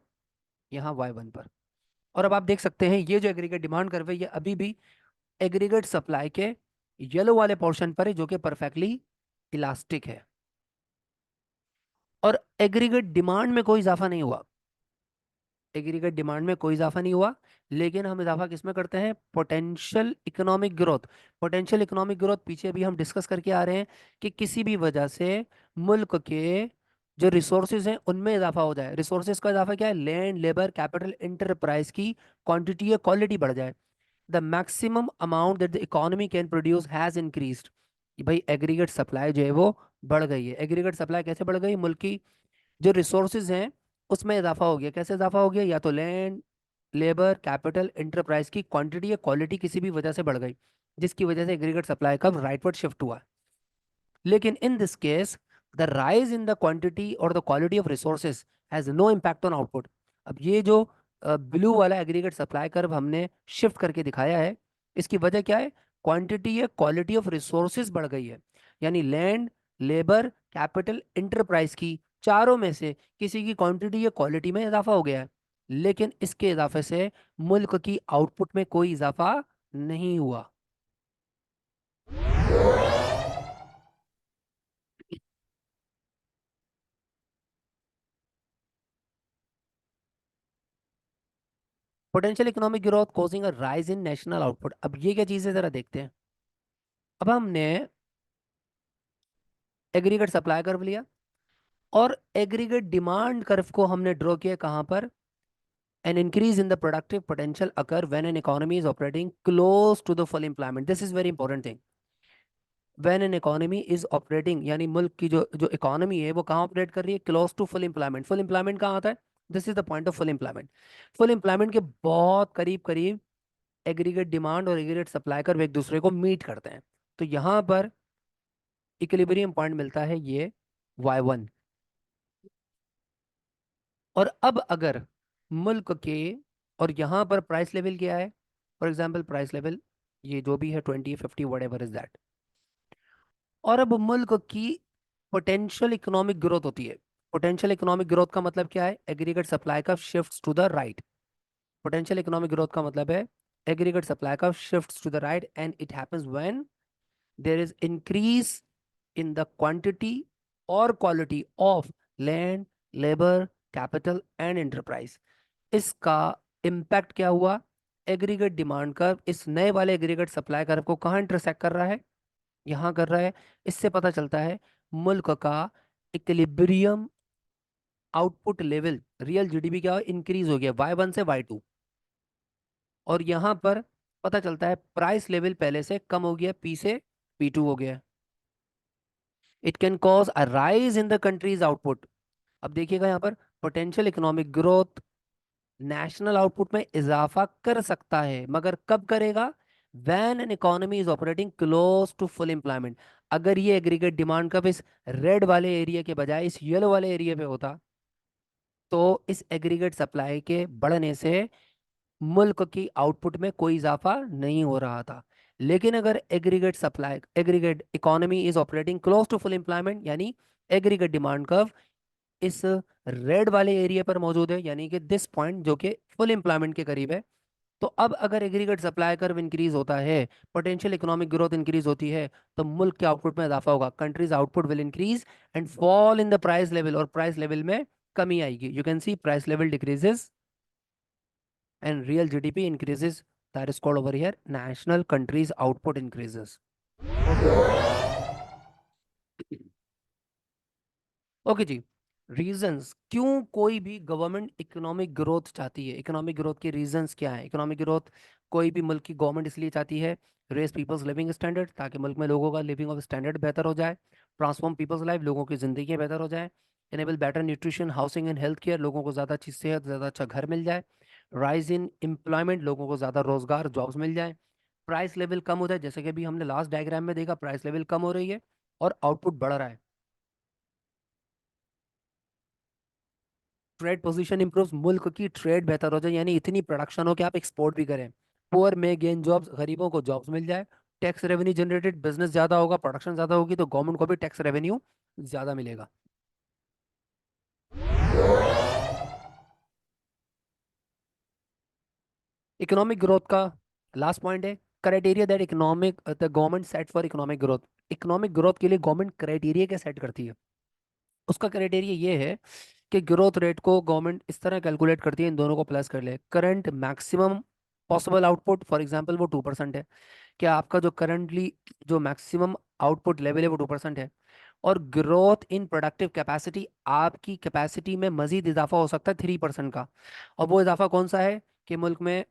यहाँ Y1 पर। और अब आप देख सकते हैं ये जो एग्रीगेट डिमांड कर्व है ये अभी भी एग्रीगेट सप्लाई के येलो वाले पोर्शन पर है जो कि परफेक्टली इलास्टिक है। और एग्रीगेट डिमांड में कोई इजाफा नहीं हुआ, एग्रीगेट डिमांड में कोई इजाफा नहीं हुआ, लेकिन हम इजाफा किसमें करते हैं, potential economic growth. Potential economic growth पीछे भी हम डिस्कस करके आ रहे हैं कि किसी भी वजह से मुल्क के जो रिसोर्सेज हैं उनमें इजाफा हो जाए। रिसोर्सेज का इजाफा क्या है, लैंड लेबर कैपिटल इंटरप्राइज की क्वांटिटी या क्वालिटी बढ़ जाए। The maximum amount that the economy can produce has increased. भाई एग्रीगेट सप्लाई जो है वो बढ़ गई है। एग्रीगेट सप्लाई कैसे बढ़ गई, मुल्क की जो रिसोर्सेज हैं उसमें इजाफा हो गया। कैसे इजाफा हो गया, या तो लैंड लेबर कैपिटल इंटरप्राइज की क्वांटिटी या क्वालिटी किसी भी वजह से बढ़ गई जिसकी वजह से एग्रीगेट सप्लाई का राइटवर्ड शिफ्ट हुआ। लेकिन in this case the rise in the quantity और the quality of resources has no impact on output. अब ये जो ब्लू वाला एग्रीगेट सप्लाई कर्व हमने शिफ्ट करके दिखाया है इसकी वजह क्या है, क्वांटिटी या क्वालिटी ऑफ रिसोर्सेज बढ़ गई है। यानी लैंड लेबर कैपिटल इंटरप्राइज की चारों में से किसी की क्वांटिटी या क्वालिटी में इजाफा हो गया है, लेकिन इसके इजाफे से मुल्क की आउटपुट में कोई इजाफा नहीं हुआ। Potential economic growth causing a rise in national output. अब ये क्या चीज़ है जरा देखते हैं। अब हमने एग्रीगेट सप्लाई कर्व लिया और एग्रीगेट डिमांड कर्व को हमने ड्रॉ किया कहाँ पर। An increase in the productive potential occur when an economy is operating close to the full employment. This is very important thing. When an economy is operating, यानी मुल्क की जो जो इकोनॉमी है वो कहाँ ऑपरेट कर रही है, close to full employment. Full employment कहाँ आता है, this is the point of full employment. Full employment के बहुत करीब करीब एग्रीगेट डिमांड और एग्रीगेट सप्लाई कर एक दूसरे को मीट करते हैं। तो यहाँ पर इक्विलिब्रियम पॉइंट मिलता है ये y1। और अब अगर मुल्क के, और यहाँ पर प्राइस लेवल क्या है, फॉर एग्जांपल प्राइस लेवल ये जो भी है 20 50 वट एवर इज दैट, और अब मुल्क की पोटेंशियल इकोनॉमिक ग्रोथ होती है। पोटेंशियल इकोनॉमिक ग्रोथ का मतलब क्या है, एग्रीगेट सप्लाई का shifts to the right. Potential economic growth का मतलब है एग्रीगेट सप्लाई का shifts to the right, and it happens when there is increase in the quantity or quality of land, labor, capital and enterprise। इसका impact क्या हुआ, aggregate demand curve इस नए वाले एग्रीगेट सप्लाई कर्व को कहाँ intersect कर रहा है, यहाँ कर रहा है। इससे पता चलता है मुल्क का equilibrium output level, real GDP क्या इंक्रीज हो गया y1 से y2। और यहाँ पर पता चलता है प्राइस लेवल पहले से कम हो गया, p से p2 हो गया। It can cause a rise in the country's output. अब देखिएगा यहाँ पर potential economic growth national output में इजाफा कर सकता है, मगर कब करेगा, when an economy is operating close to full employment. अगर ये एग्रीगेट डिमांड कब इस रेड वाले एरिया के बजाय इस येलो वाले एरिया पे होता, तो इस एग्रीगेट सप्लाई के बढ़ने से मुल्क की आउटपुट में कोई इजाफा नहीं हो रहा था। लेकिन अगर aggregate supply, aggregate economy is operating close to full employment, यानी एग्रीगेट डिमांड कर्व इस रेड वाले एरिया पर मौजूद है, यानी कि दिस पॉइंट जो कि फुल एम्प्लॉयमेंट के करीब है, तो अब अगर एग्रीगेट सप्लाई कर्व इंक्रीज होता है, पोटेंशियल इकोनॉमिक ग्रोथ इंक्रीज होती है, तो मुल्क के आउटपुट में इजाफा होगा, countries output will increase and fall in the price level, और प्राइस लेवल में कमी आएगी। You can C price level decreases and real GDP increases, that is called over here national countries output increases. Okay जी। Reasons क्यों कोई भी government economic growth चाहती है, इकोनॉमिक ग्रोथ के रीजंस क्या है। इकोनॉमिक ग्रोथ कोई भी मुल्क की गवर्नमेंट इसलिए चाहती है, रेस पीपल्स लिविंग स्टैंडर्ड, ताकि मुल्क में लोगों का लिविंग ऑफ स्टैंडर्ड बेहतर हो जाए। ट्रांसफॉर्म पीपल्स लाइफ, लोगों की जिंदगी बेहतर हो जाए। Enable better nutrition, housing and health care, लोगों को ज़्यादा अच्छी सेहत, ज़्यादा अच्छा घर मिल जाए। राइज इन एम्प्लॉयमेंट, लोगों को ज़्यादा रोजगार जॉब्स मिल जाए। प्राइस लेवल कम हो जाए, जैसे कि अभी हमने लास्ट डायग्राम में देखा, प्राइस लेवल कम हो रही है और आउटपुट बढ़ रहा है। ट्रेड पोजीशन इंप्रूव, मुल्क की ट्रेड बेहतर हो जाए, यानी इतनी प्रोडक्शन हो कि आप एक्सपोर्ट भी करें। पुअर में गेन जॉब्स, गरीबों को जॉब्स मिल जाए। टैक्स रेवेन्यू जनरेटेड, बिजनेस ज्यादा होगा, प्रोडक्शन ज्यादा होगी, तो गवर्नमेंट को भी टैक्स रेवेन्यू ज्यादा मिलेगा। इकोनॉमिक ग्रोथ का लास्ट पॉइंट है criteria that economic the government set for economic growth. Economic growth के लिए गवर्नमेंट क्राइटेरिया क्या सेट करती है, उसका क्राइटेरिया ये है कि ग्रोथ रेट को गवर्नमेंट इस तरह कैलकुलेट करती है, इन दोनों को प्लस कर ले। Current maximum possible output, for example वो 2% है, कि आपका जो करंटली जो मैक्सिमम आउटपुट लेवल है वो 2% है। और ग्रोथ इन प्रोडक्टिव कैपेसिटी, आपकी कैपेसिटी में मजीद इजाफा हो सकता है 3% का। और वो इजाफा कौन सा है कि मुल्क में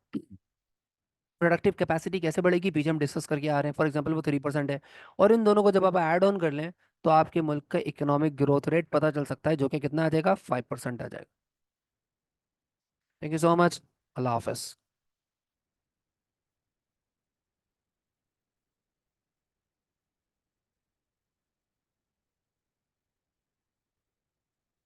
प्रोडक्टिव कैपेसिटी कैसे बढ़ेगी, पीछे हम डिस्कस करके आ रहे हैं, फॉर एग्जांपल वो 3% है। और इन दोनों को जब आप ऐड ऑन कर लें, तो आपके मुल्क का इकोनॉमिक ग्रोथ रेट पता चल सकता है, जो कि कितना आ जाएगा, 5% आ जाएगा। Thank you so much. Allah Hafiz.